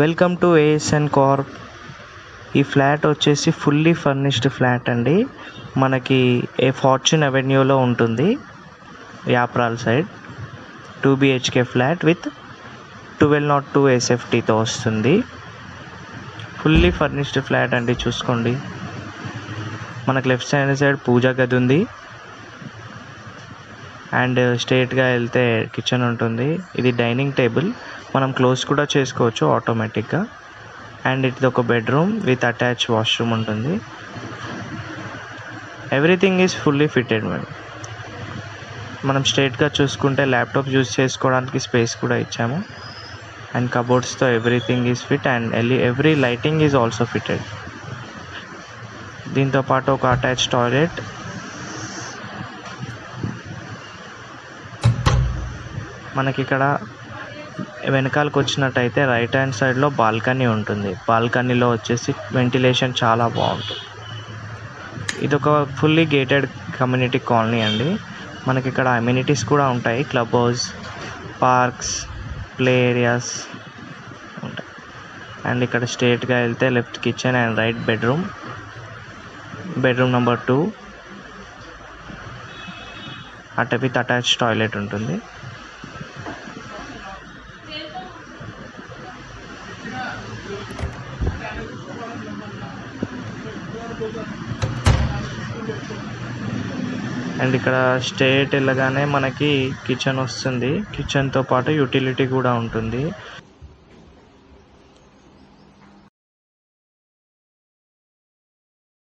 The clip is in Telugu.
Welcome to ASN Corp. ఈ ఫ్లాట్ వచ్చేసి ఫుల్లీ ఫర్నిష్డ్ ఫ్లాట్ అండి. మనకి ఫార్చ్యూన్ అవెన్యూలో ఉంటుంది, Yapral side. 2 BHK flat with 1202 SFTతో వస్తుంది. ఫుల్లీ ఫర్నిష్డ్ ఫ్లాట్ అండి, చూసుకోండి. మనకు లెఫ్ట్ సైడ్ పూజా గది ఉంది అండ్ స్ట్రైట్గా వెళ్తే కిచెన్ ఉంటుంది. ఇది డైనింగ్ టేబుల్, మనం క్లోజ్ కూడా చేసుకోవచ్చు ఆటోమేటిక్గా. అండ్ ఇది ఒక బెడ్రూమ్ విత్ అటాచ్ వాష్రూమ్ ఉంటుంది. Everything is fully fitted madam. మనం స్ట్రైట్గా చూసుకుంటే ల్యాప్టాప్ యూజ్ చేసుకోవడానికి స్పేస్ కూడా ఇచ్చాము. అండ్ కబోర్డ్స్తో everything is fit and every lighting is also fitted. దీంతోపాటు ఒక అటాచ్ టాయిలెట్, మనకి ఇక్కడ వెనకాలకు వచ్చినట్టయితే రైట్ హ్యాండ్ సైడ్లో బాల్కనీ ఉంటుంది. బాల్కనీలో వచ్చేసి వెంటిలేషన్ చాలా బాగుంటుంది. ఇది ఒక ఫుల్లీ గేటెడ్ కమ్యూనిటీ కాలనీ అండి. మనకి ఇక్కడ అమ్యూనిటీస్ కూడా ఉంటాయి, club house, parks, play areas ఉంటాయి. అండ్ ఇక్కడ స్ట్రైట్గా వెళ్తే left kitchen and right bedroom number 2 with attach toilet ఉంటుంది. అండ్ ఇక్కడ స్ట్రైట్ వెళ్ళగానే మనకి కిచెన్ వస్తుంది. కిచెన్తో పాటు యూటిలిటీ కూడా ఉంటుంది.